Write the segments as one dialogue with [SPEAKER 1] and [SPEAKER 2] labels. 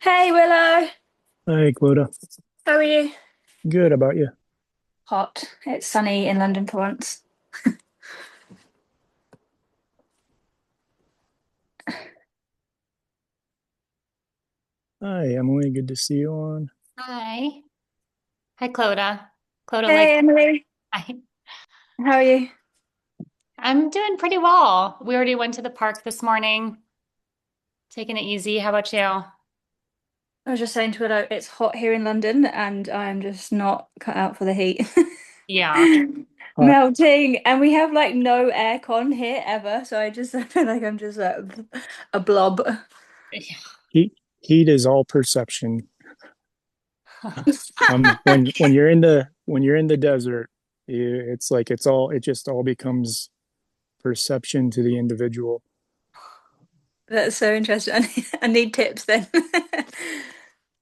[SPEAKER 1] Hey Willow,
[SPEAKER 2] Hi, Clodagh.
[SPEAKER 1] how are you?
[SPEAKER 2] Good about you?
[SPEAKER 1] Hot. It's sunny in London for once.
[SPEAKER 2] Hi, Emily. Good to see you on.
[SPEAKER 3] Hi. Hi, Clodagh. Clodagh, like,
[SPEAKER 1] Hey Emily,
[SPEAKER 3] hi.
[SPEAKER 1] how are you?
[SPEAKER 3] I'm doing pretty well. We already went to the park this morning, taking it easy. How about you?
[SPEAKER 1] I was just saying to Willow, it's hot here in London and I'm just not cut out for the heat.
[SPEAKER 3] Yeah.
[SPEAKER 2] Hot
[SPEAKER 1] Melting, and we have like no aircon here ever, so I just feel like I'm just a blob.
[SPEAKER 2] heat. Heat is all perception. When you're in the desert, it's like it just all becomes perception to the individual.
[SPEAKER 1] That's so interesting. I need tips then.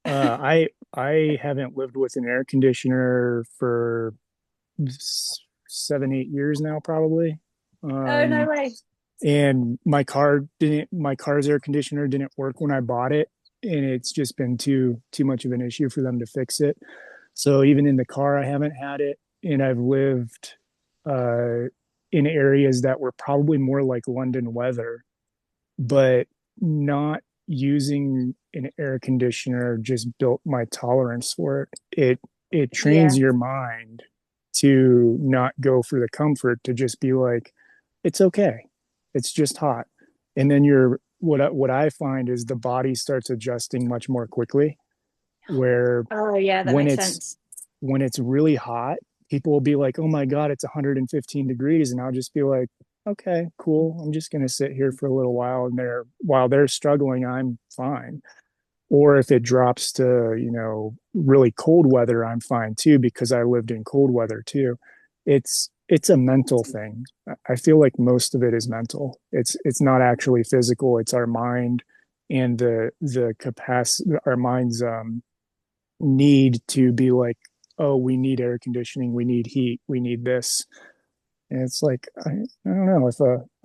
[SPEAKER 2] I haven't lived with an air conditioner for 7, 8 years now, probably.
[SPEAKER 1] Oh, no
[SPEAKER 2] Um,
[SPEAKER 1] way.
[SPEAKER 2] and my car's air conditioner didn't work when I bought it, and it's just been too much of an issue for them to fix it. So even in the car I haven't had it, and I've lived uh in areas that were probably more like London weather, but not using an air conditioner just built my tolerance for it trains
[SPEAKER 1] Yeah.
[SPEAKER 2] your mind to not go for the comfort, to just be like, it's okay, it's just hot. And then what I find is the body starts adjusting much more quickly, where
[SPEAKER 1] Oh, yeah, that
[SPEAKER 2] when
[SPEAKER 1] makes
[SPEAKER 2] it's
[SPEAKER 1] sense.
[SPEAKER 2] when it's really hot, people will be like, "Oh my God, it's 115 degrees," and I'll just be like, "Okay, cool. I'm just gonna sit here for a little while, and while they're struggling, I'm fine." Or if it drops to really cold weather, I'm fine too because I lived in cold weather too. It's a mental thing. I feel like most of it is mental. It's not actually physical. It's our mind and the capacity, our mind's need to be like, oh, we need air conditioning, we need heat, we need this. And it's like, I don't know,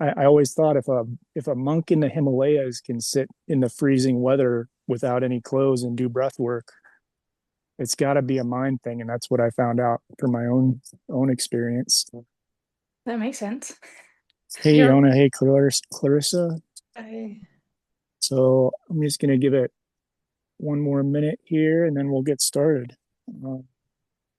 [SPEAKER 2] I always thought if a monk in the Himalayas can sit in the freezing weather without any clothes and do breath work, it's got to be a mind thing, and that's what I found out from my own experience.
[SPEAKER 1] That makes sense.
[SPEAKER 2] Hey,
[SPEAKER 3] You're
[SPEAKER 2] Yona. Hey, Clarissa.
[SPEAKER 1] I
[SPEAKER 2] So I'm just gonna give it one more minute here, and then we'll get started. Uh,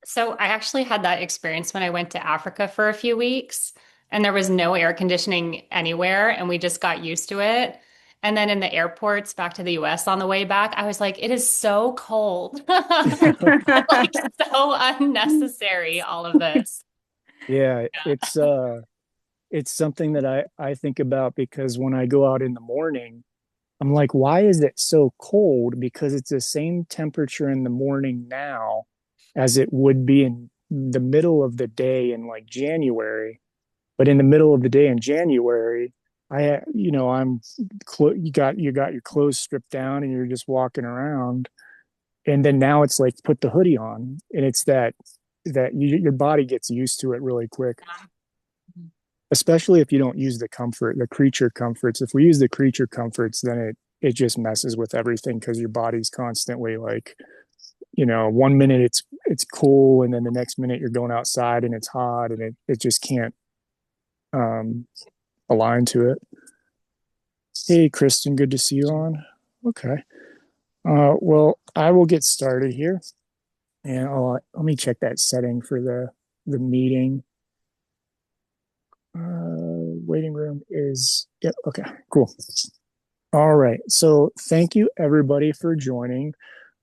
[SPEAKER 3] so I actually had that experience when I went to Africa for a few weeks, and there was no air conditioning anywhere, and we just got used to it. And then in the airports back to the US on the way back, I was like, it is so cold. Like so unnecessary, all of this.
[SPEAKER 2] yeah,
[SPEAKER 3] Yeah.
[SPEAKER 2] it's something that I think about because when I go out in the morning, I'm like, why is it so cold? Because it's the same temperature in the morning now as it would be in the middle of the day in like January. But in the middle of the day in January, I'm you got your clothes stripped down and you're just walking around. And then now it's like put the hoodie on, and it's that your body gets used to it really quick, especially if you don't use the creature comforts. If we use the creature comforts, then it just messes with everything because your body's constantly like, 1 minute it's cool, and then the next minute you're going outside and it's hot, and it just can't um, align to it. Hey, Kristen, good to see you on. Okay. Well, I will get started here, and let me check that setting for the meeting. Waiting room is, yep. Okay, cool. All right. So thank you everybody for joining.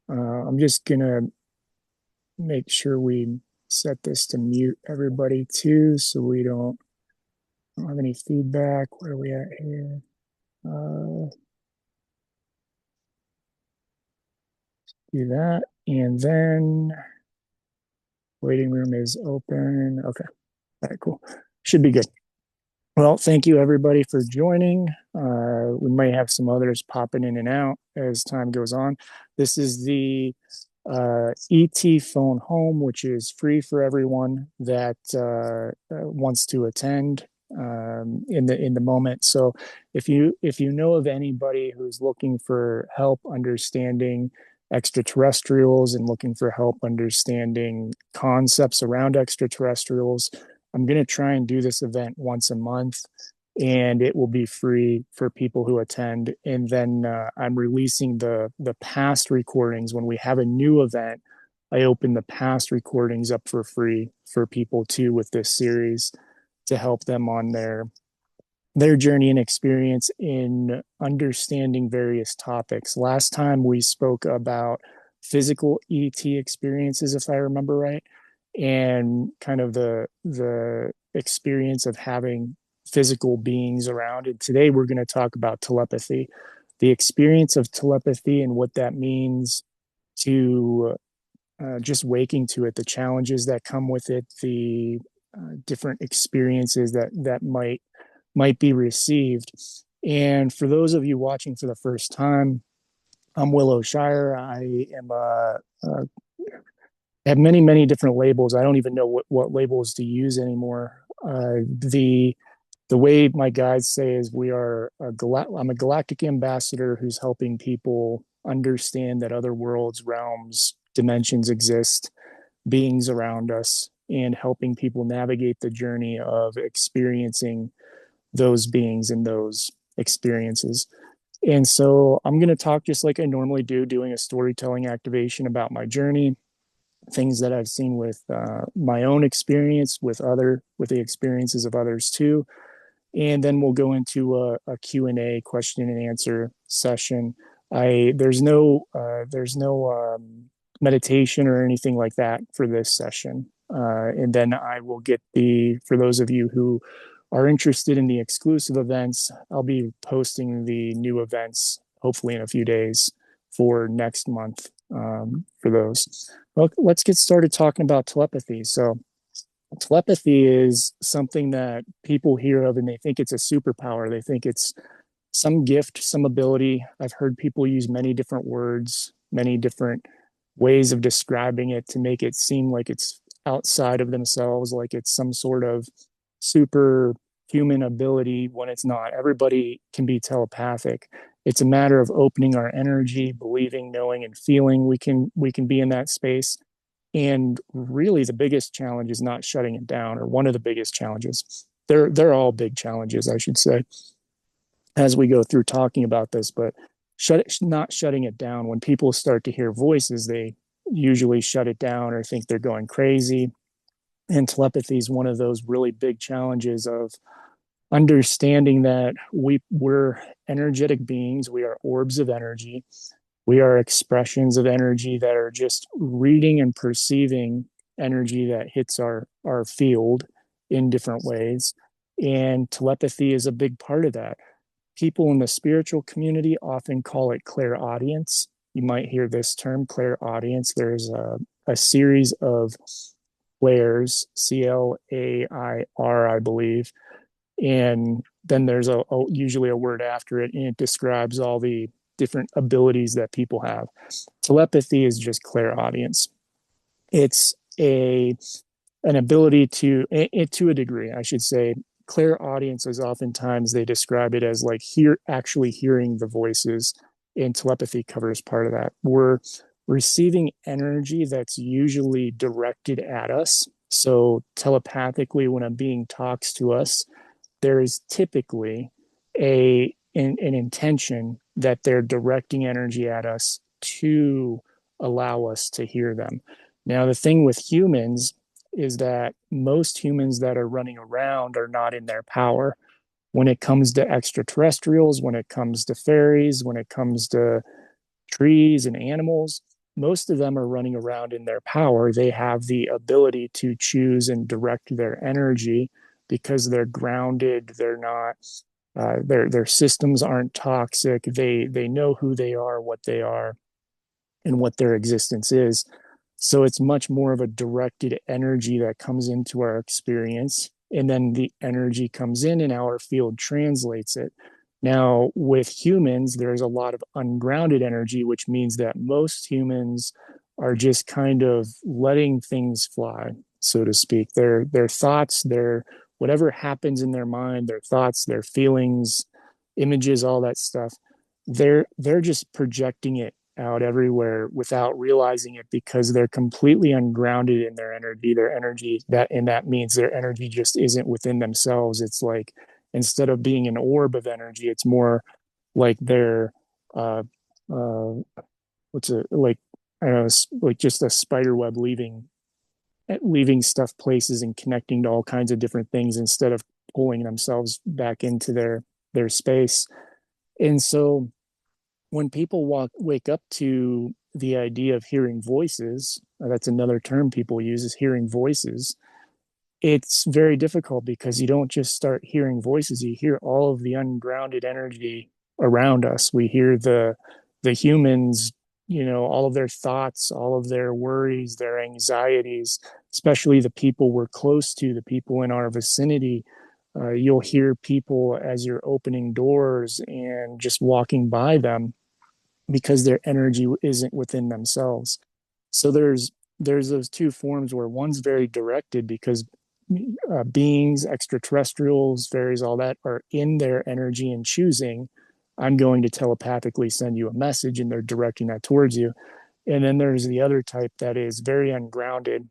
[SPEAKER 2] I'm just gonna make sure we set this to mute everybody too, so we don't have any feedback. Where are we at here? Do that, and then waiting room is open. Okay. All right. Cool. Should be good. Well, thank you everybody for joining. We may have some others popping in and out as time goes on. This is the ET phone home, which is free for everyone that wants to attend. in the moment. So if you know of anybody who's looking for help understanding extraterrestrials and looking for help understanding concepts around extraterrestrials, I'm going to try and do this event once a month, and it will be free for people who attend. And then I'm releasing the past recordings when we have a new event. I open the past recordings up for free for people too with this series to help them on their journey and experience in understanding various topics. Last time we spoke about physical ET experiences, if I remember right, and kind of the experience of having physical beings around. And today we're going to talk about telepathy, the experience of telepathy and what that means to just waking to it, the challenges that come with it, the different experiences that might be received. And for those of you watching for the first time, I'm Willow Shire. I am have many different labels. I don't even know what labels to use anymore. The way my guides say is I'm a galactic ambassador who's helping people understand that other worlds, realms, dimensions exist, beings around us, and helping people navigate the journey of experiencing those beings and those experiences. And so I'm going to talk just like I normally do, doing a storytelling activation about my journey, things that I've seen with my own experience, with the experiences of others too. And then we'll go into a Q&A, question and answer session. There's no meditation or anything like that for this session. And then I will get for those of you who are interested in the exclusive events, I'll be posting the new events hopefully in a few days for next month for those. Well, let's get started talking about telepathy. So telepathy is something that people hear of and they think it's a superpower. They think it's some gift, some ability. I've heard people use many different words, many different ways of describing it to make it seem like it's outside of themselves, like it's some sort of superhuman ability when it's not. Everybody can be telepathic. It's a matter of opening our energy, believing, knowing, and feeling we can be in that space. And really the biggest challenge is not shutting it down, or one of the biggest challenges. They're all big challenges, I should say, as we go through talking about this, but not shutting it down. When people start to hear voices, they usually shut it down or think they're going crazy. And telepathy is one of those really big challenges of understanding that we're energetic beings. We are orbs of energy. We are expressions of energy that are just reading and perceiving energy that hits our field in different ways. And telepathy is a big part of that. People in the spiritual community often call it clairaudience. You might hear this term, clairaudience. There's a series of clairs, CLAIR, I believe. And then there's usually a word after it, and it describes all the different abilities that people have. Telepathy is just clairaudience. It's an ability to a degree, I should say. Clairaudience is oftentimes they describe it as like actually hearing the voices, and telepathy covers part of that. We're receiving energy that's usually directed at us. So telepathically, when a being talks to us, there is typically an intention that they're directing energy at us to allow us to hear them. Now, the thing with humans is that most humans that are running around are not in their power. When it comes to extraterrestrials, when it comes to fairies, when it comes to trees and animals, most of them are running around in their power. They have the ability to choose and direct their energy because they're grounded. They're not. Their systems aren't toxic. They know who they are, what they are, and what their existence is. So it's much more of a directed energy that comes into our experience. And then the energy comes in and our field translates it. Now, with humans, there's a lot of ungrounded energy, which means that most humans are just kind of letting things fly, so to speak. Their thoughts, their whatever happens in their mind, their thoughts, their feelings, images, all that stuff, they're just projecting it out everywhere without realizing it because they're completely ungrounded in their energy that and that means their energy just isn't within themselves. It's like instead of being an orb of energy, it's more like they're uh uh what's it like I don't know, like just a spider web leaving stuff places and connecting to all kinds of different things instead of pulling themselves back into their space. And so when people wake up to the idea of hearing voices, that's another term people use is hearing voices. It's very difficult because you don't just start hearing voices, you hear all of the ungrounded energy around us. We hear the humans, all of their thoughts, all of their worries, their anxieties, especially the people we're close to, the people in our vicinity. You'll hear people as you're opening doors and just walking by them because their energy isn't within themselves. So there's those two forms where one's very directed because beings, extraterrestrials, fairies, all that are in their energy and choosing. I'm going to telepathically send you a message, and they're directing that towards you. And then there's the other type that is very ungrounded,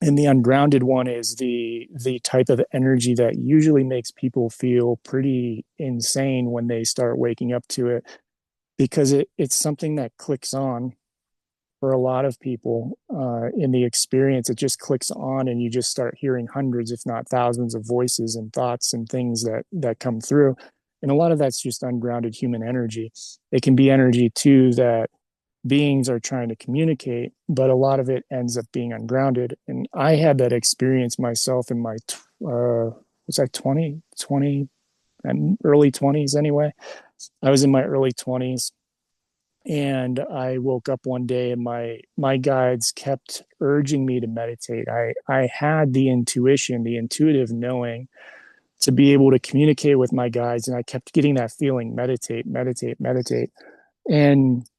[SPEAKER 2] and the ungrounded one is the type of energy that usually makes people feel pretty insane when they start waking up to it because it's something that clicks on for a lot of people in the experience. It just clicks on, and you just start hearing hundreds, if not thousands, of voices and thoughts and things that come through. And a lot of that's just ungrounded human energy. It can be energy too that beings are trying to communicate, but a lot of it ends up being ungrounded. And I had that experience myself in my was that 20 and early 20s anyway. I was in my early 20s and I woke up one day and my guides kept urging me to meditate. I had the intuition, the intuitive knowing to be able to communicate with my guides, and I kept getting that feeling, meditate, meditate, meditate. And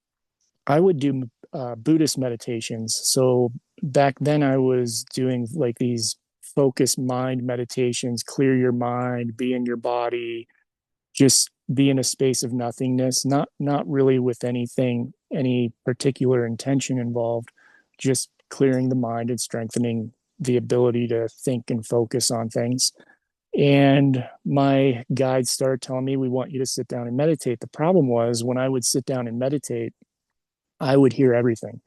[SPEAKER 2] I would do Buddhist meditations. So back then I was doing like these focused mind meditations, clear your mind, be in your body, just be in a space of nothingness, not really with any particular intention involved, just clearing the mind and strengthening the ability to think and focus on things. And my guides started telling me, we want you to sit down and meditate. The problem was when I would sit down and meditate, I would hear everything.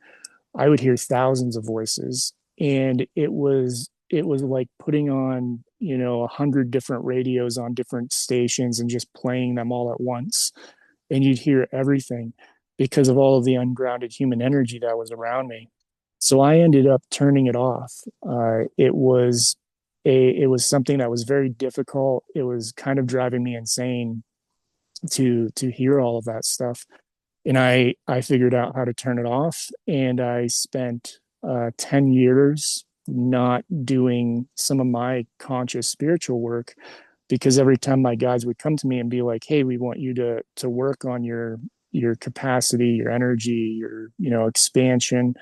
[SPEAKER 2] I would hear thousands of voices, and it was like putting on 100 different radios on different stations and just playing them all at once, and you'd hear everything because of all of the ungrounded human energy that was around me. So I ended up turning it off. It was something that was very difficult. It was kind of driving me insane to hear all of that stuff, and I figured out how to turn it off, and I spent 10 years not doing some of my conscious spiritual work because every time my guides would come to me and be like, hey, we want you to work on your capacity, your energy, your expansion,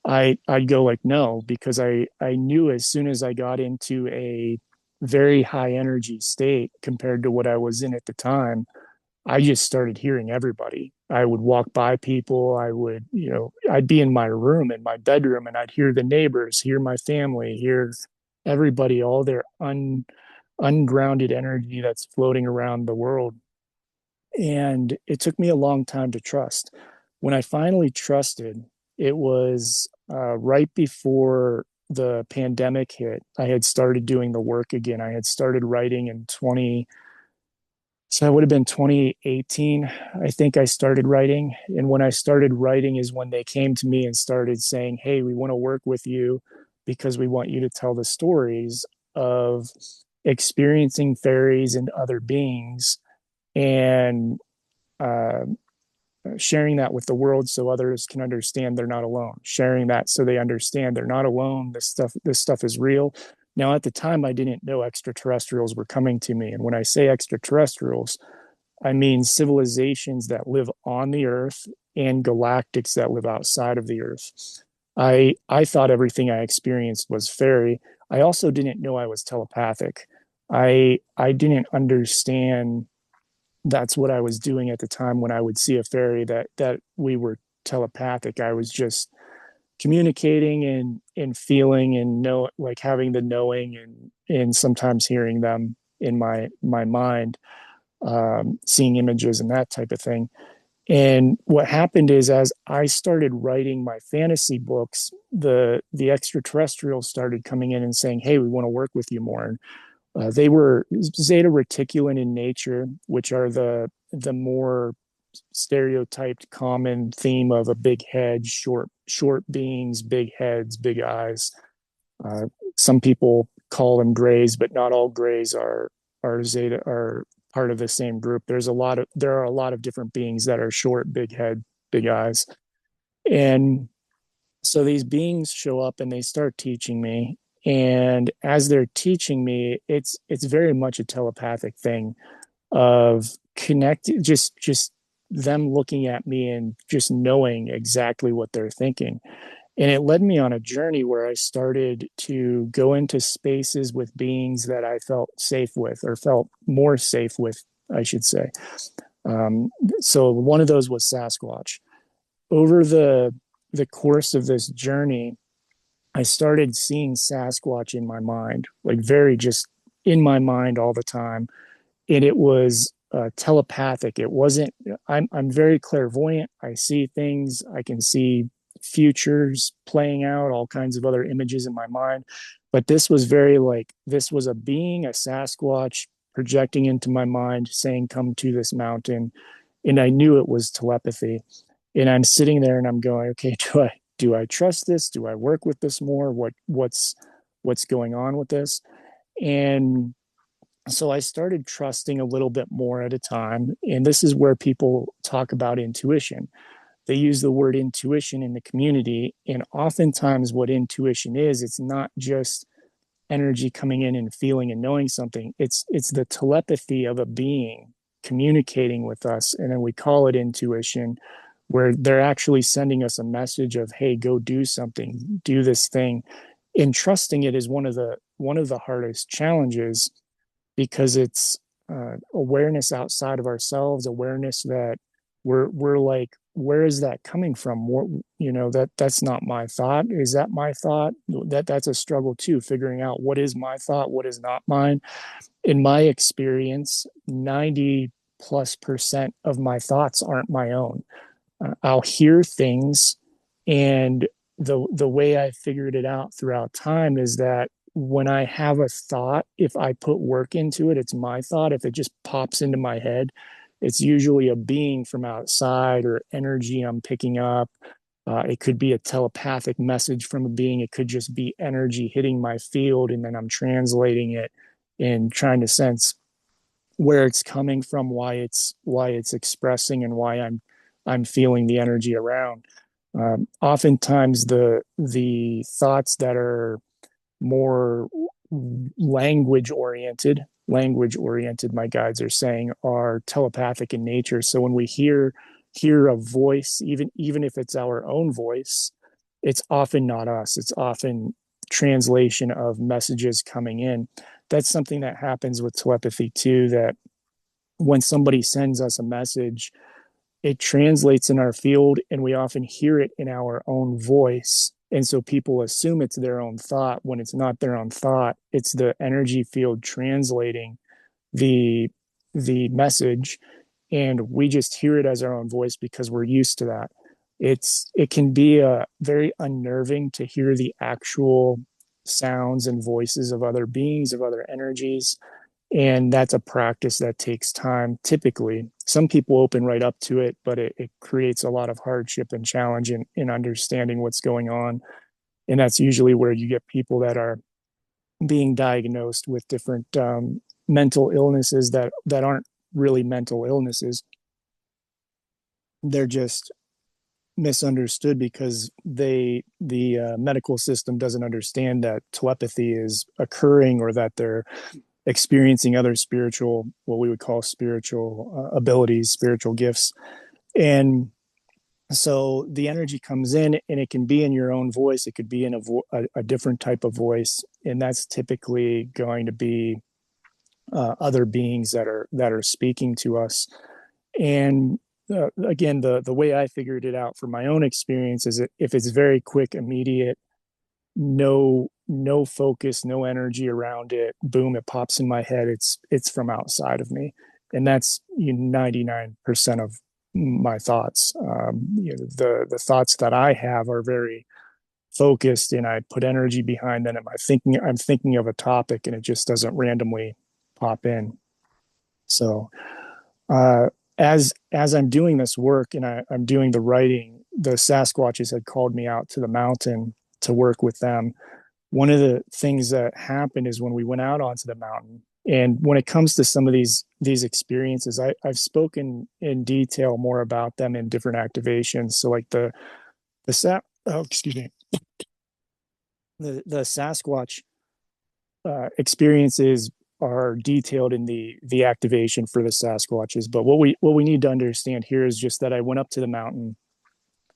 [SPEAKER 2] I'd go like no, because I knew as soon as I got into a very high energy state compared to what I was in at the time, I just started hearing everybody. I would walk by people. I'd be in my room, in my bedroom, and I'd hear the neighbors, hear my family, hear everybody, all their ungrounded energy that's floating around the world. And it took me a long time to trust. When I finally trusted, it was right before the pandemic hit. I had started doing the work again. I had started writing in 20, so that would have been 2018. I think I started writing. And when I started writing is when they came to me and started saying, hey, we want to work with you because we want you to tell the stories of experiencing fairies and other beings and uh, sharing that with the world so others can understand they're not alone, sharing that so they understand they're not alone. This stuff is real. Now, at the time, I didn't know extraterrestrials were coming to me. And when I say extraterrestrials, I mean civilizations that live on the earth and galactics that live outside of the earth. I thought everything I experienced was fairy. I also didn't know I was telepathic. I didn't understand that's what I was doing at the time when I would see a fairy, that we were telepathic. I was just communicating and feeling and know, like having the knowing, and sometimes hearing them in my mind, seeing images and that type of thing. And what happened is, as I started writing my fantasy books, the extraterrestrials started coming in and saying, "Hey, we want to work with you more." And they were Zeta Reticulan in nature, which are the more stereotyped common theme of a big head, short beings, big heads, big eyes. Uh, some people call them grays, but not all grays are Zeta, are part of the same group. There are a lot of different beings that are short, big head, big eyes. And so these beings show up and they start teaching me. And as they're teaching me, it's very much a telepathic thing of connect, just them looking at me and just knowing exactly what they're thinking. And it led me on a journey where I started to go into spaces with beings that I felt safe with, or felt more safe with, I should say. Um, so one of those was Sasquatch. Over the course of this journey, I started seeing Sasquatch in my mind, like very just in my mind all the time. And it was telepathic. It wasn't. I'm very clairvoyant. I see things. I can see futures playing out, all kinds of other images in my mind. But this was very like, this was a being, a Sasquatch projecting into my mind, saying, "Come to this mountain," and I knew it was telepathy. And I'm sitting there and I'm going, okay, do I trust this? Do I work with this more? What's going on with this? And so I started trusting a little bit more at a time. And this is where people talk about intuition. They use the word intuition in the community. And oftentimes, what intuition is, it's not just energy coming in and feeling and knowing something. It's the telepathy of a being communicating with us. And then we call it intuition, where they're actually sending us a message of, hey, go do something, do this thing. And trusting it is one of the hardest challenges, because it's awareness outside of ourselves, awareness that we're like, where is that coming from? What, that's not my thought. Is that my thought? That's a struggle too, figuring out what is my thought, what is not mine. In my experience, 90+% of my thoughts aren't my own. I'll hear things, and the way I figured it out throughout time is that when I have a thought, if I put work into it, it's my thought. If it just pops into my head, it's usually a being from outside or energy I'm picking up. It could be a telepathic message from a being. It could just be energy hitting my field, and then I'm translating it and trying to sense where it's coming from, why it's expressing, and why I'm feeling the energy around. Oftentimes, the thoughts that are more language oriented, my guides are saying, are telepathic in nature. So when we hear a voice, even if it's our own voice, it's often not us. It's often translation of messages coming in. That's something that happens with telepathy too, that when somebody sends us a message, it translates in our field, and we often hear it in our own voice. And so people assume it's their own thought when it's not their own thought. It's the energy field translating the the message, and we just hear it as our own voice because we're used to that. It can be very unnerving to hear the actual sounds and voices of other beings, of other energies, and that's a practice that takes time. Typically, some people open right up to it, but it creates a lot of hardship and challenge in understanding what's going on. And that's usually where you get people that are being diagnosed with different mental illnesses that aren't really mental illnesses. They're just misunderstood because the medical system doesn't understand that telepathy is occurring, or that they're experiencing other spiritual, what we would call spiritual abilities, spiritual gifts. And so the energy comes in, and it can be in your own voice. It could be in a different type of voice. And that's typically going to be other beings that are speaking to us. And again, the way I figured it out for my own experience is that if it's very quick, immediate, no focus, no energy around it, boom, it pops in my head. It's from outside of me, and that's 99% of my thoughts. The thoughts that I have are very focused, and I put energy behind them. I'm thinking of a topic, and it just doesn't randomly pop in. So uh, as I'm doing this work and I'm doing the writing, the Sasquatches had called me out to the mountain to work with them. One of the things that happened is when we went out onto the mountain, and when it comes to some of these experiences, I've spoken in detail more about them in different activations. So like the oh, excuse me, the Sasquatch experiences are detailed in the activation for the Sasquatches. But what we need to understand here is just that I went up to the mountain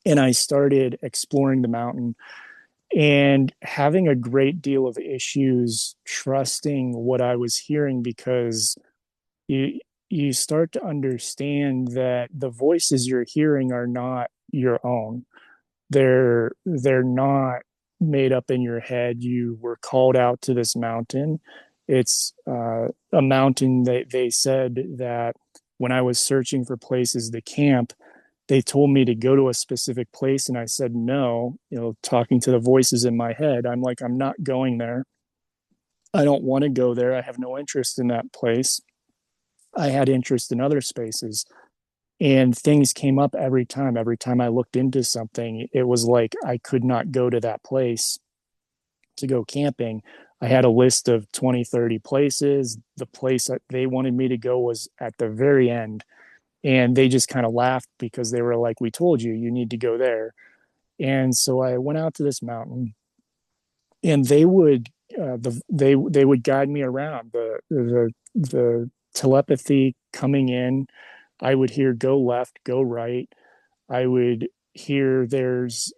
[SPEAKER 2] and I started exploring the mountain and having a great deal of issues trusting what I was hearing, because you start to understand that the voices you're hearing are not your own. They're not made up in your head. You were called out to this mountain. It's a mountain that they said that when I was searching for places to camp, they told me to go to a specific place, and I said no. Talking to the voices in my head, I'm like, I'm not going there. I don't want to go there. I have no interest in that place. I had interest in other spaces, and things came up every time. Every time I looked into something, it was like I could not go to that place to go camping. I had a list of 20, 30 places. The place that they wanted me to go was at the very end, and they just kind of laughed because they were like, we told you, you need to go there. And so I went out to this mountain, and they would guide me around. The telepathy coming in, I would hear go left, go right. I would hear there's,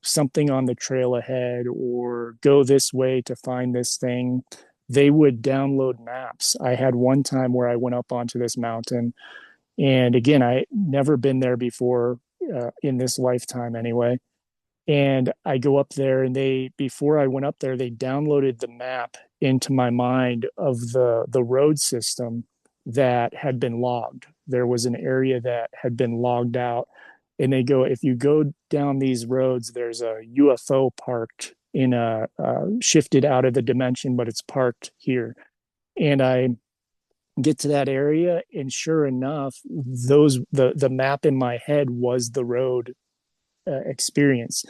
[SPEAKER 2] something on the trail ahead, or go this way to find this thing. They would download maps. I had one time where I went up onto this mountain, and again, I never been there before, in this lifetime anyway. And I go up there, and before I went up there, they downloaded the map into my mind of the road system that had been logged. There was an area that had been logged out, and they go, if you go down these roads, there's a UFO parked in a shifted out of the dimension, but it's parked here. And I get to that area, and sure enough, the map in my head was the road experience.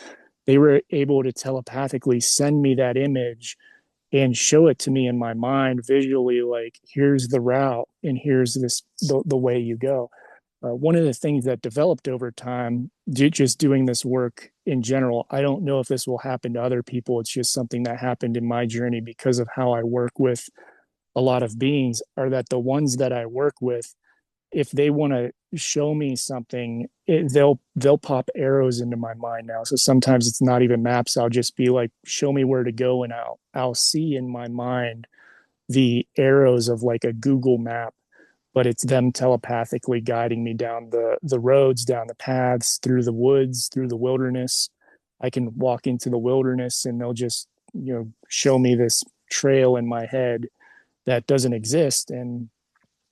[SPEAKER 2] They were able to telepathically send me that image and show it to me in my mind visually, like, here's the route and here's the way you go. One of the things that developed over time, just doing this work in general, I don't know if this will happen to other people. It's just something that happened in my journey because of how I work with a lot of beings, are that the ones that I work with, if they want to show me something, they'll pop arrows into my mind now. So sometimes it's not even maps. I'll just be like, show me where to go, and I'll see in my mind the arrows of like a Google map, but it's them telepathically guiding me down the roads, down the paths, through the woods, through the wilderness. I can walk into the wilderness, and they'll just show me this trail in my head that doesn't exist, and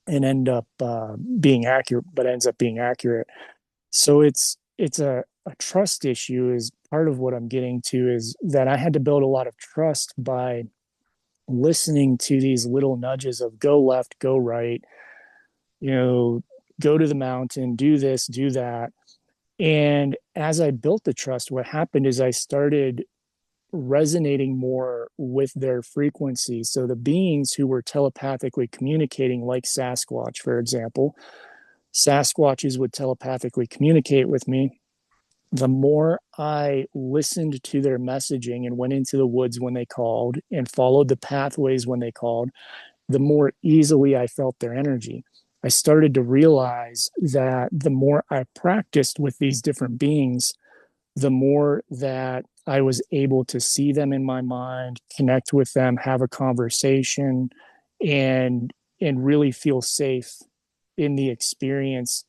[SPEAKER 2] end up being accurate, but ends up being accurate. So it's a trust issue is part of what I'm getting to, is that I had to build a lot of trust by listening to these little nudges of go left, go right, you know, go to the mountain, do this, do that. And as I built the trust, what happened is I started resonating more with their frequency. So the beings who were telepathically communicating, like Sasquatch, for example, Sasquatches would telepathically communicate with me. The more I listened to their messaging and went into the woods when they called and followed the pathways when they called, the more easily I felt their energy. I started to realize that the more I practiced with these different beings, the more that I was able to see them in my mind, connect with them, have a conversation, and really feel safe in the experience,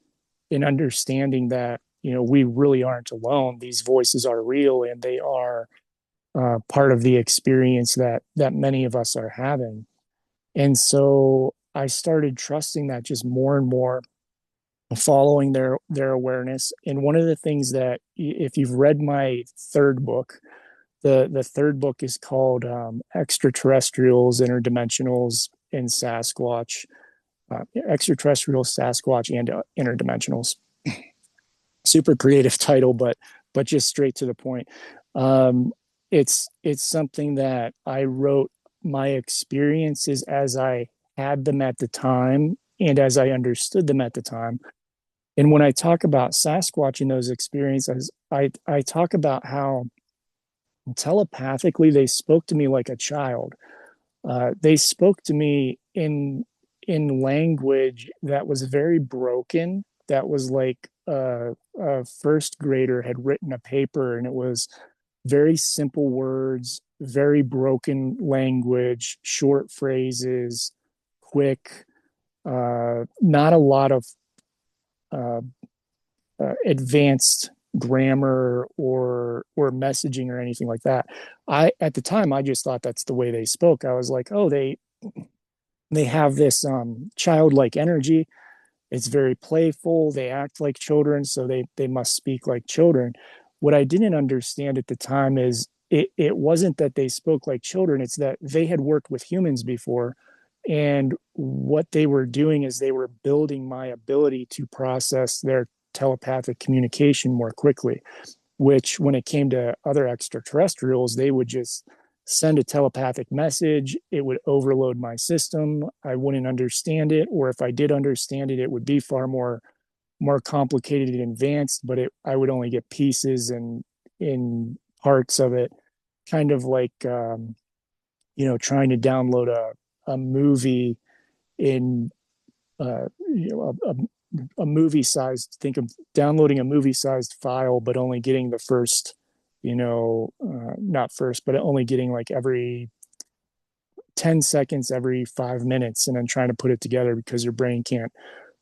[SPEAKER 2] in understanding that we really aren't alone. These voices are real, and they are part of the experience that many of us are having. And so I started trusting that just more and more, following their awareness. And one of the things that, if you've read my third book, the third book is called Extraterrestrials, Interdimensionals, and Sasquatch. Extraterrestrials, Sasquatch, and Interdimensionals. Super creative title, but just straight to the point. Um, it's something that I wrote my experiences as I had them at the time and as I understood them at the time. And when I talk about Sasquatch in those experiences, I talk about how telepathically they spoke to me like a child. They spoke to me in language that was very broken. That was like a first grader had written a paper, and it was very simple words, very broken language, short phrases, quick, not a lot of uh, advanced grammar or messaging or anything like that. I At the time I just thought that's the way they spoke. I was like, oh, they have this childlike energy. It's very playful. They act like children, so they must speak like children. What I didn't understand at the time is it wasn't that they spoke like children, it's that they had worked with humans before. And what they were doing is they were building my ability to process their telepathic communication more quickly, which when it came to other extraterrestrials, they would just send a telepathic message. It would overload my system. I wouldn't understand it. Or if I did understand it, it would be far more complicated and advanced, but I would only get pieces and in parts of it, kind of like, trying to download a movie in, a movie sized, think of downloading a movie sized file, but only getting the first, not first, but only getting like every 10 seconds, every 5 minutes, and then trying to put it together because your brain can't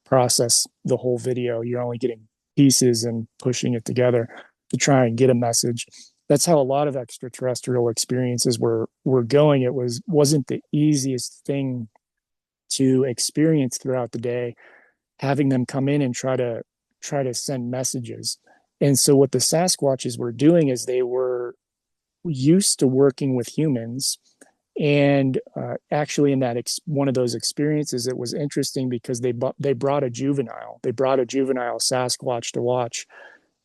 [SPEAKER 2] process the whole video. You're only getting pieces and pushing it together to try and get a message. That's how a lot of extraterrestrial experiences were going. Wasn't the easiest thing to experience throughout the day, having them come in and try to send messages. And so what the Sasquatches were doing is they were used to working with humans. And actually, in one of those experiences, it was interesting because they brought a juvenile Sasquatch to watch.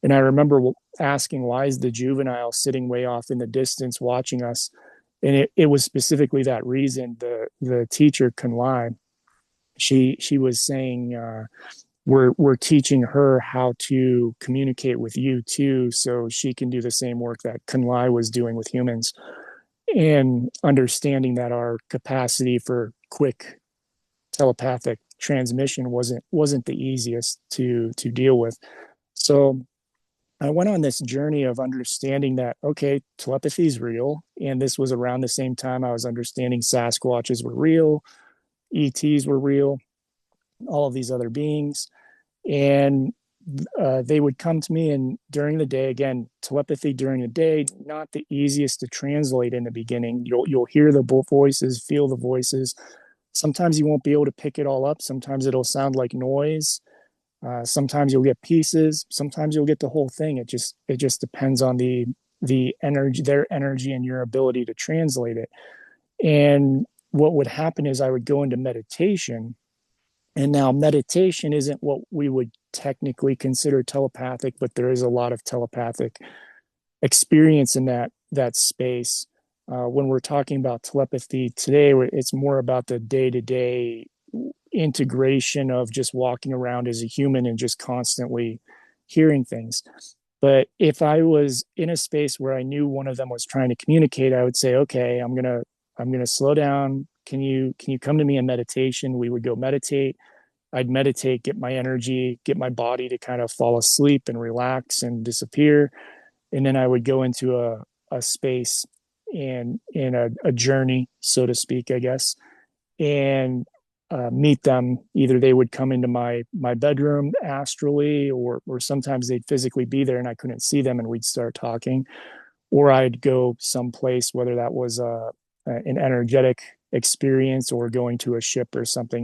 [SPEAKER 2] And I remember asking, why is the juvenile sitting way off in the distance watching us? And it was specifically that reason. The teacher, Kunlai, she was saying, we're teaching her how to communicate with you too, so she can do the same work that Kunlai was doing with humans, and understanding that our capacity for quick telepathic transmission wasn't the easiest to deal with. So I went on this journey of understanding that, okay, telepathy is real. And this was around the same time I was understanding Sasquatches were real, ETs were real, all of these other beings. And they would come to me, and during the day, again, telepathy during the day, not the easiest to translate in the beginning. You'll hear the voices, feel the voices. Sometimes you won't be able to pick it all up. Sometimes it'll sound like noise. Sometimes you'll get pieces. Sometimes you'll get the whole thing. It just depends on the energy, their energy, and your ability to translate it. And what would happen is I would go into meditation. And now meditation isn't what we would technically consider telepathic, but there is a lot of telepathic experience in that space. When we're talking about telepathy today, it's more about the day-to-day integration of just walking around as a human and just constantly hearing things. But if I was in a space where I knew one of them was trying to communicate, I would say, okay, I'm gonna slow down. Can you come to me in meditation? We would go meditate. I'd meditate, get my energy, get my body to kind of fall asleep and relax and disappear. And then I would go into a space and in a journey, so to speak, I guess. and meet them. Either they would come into my bedroom astrally, or sometimes they'd physically be there and I couldn't see them, and we'd start talking. Or I'd go someplace, whether that was an energetic experience or going to a ship or something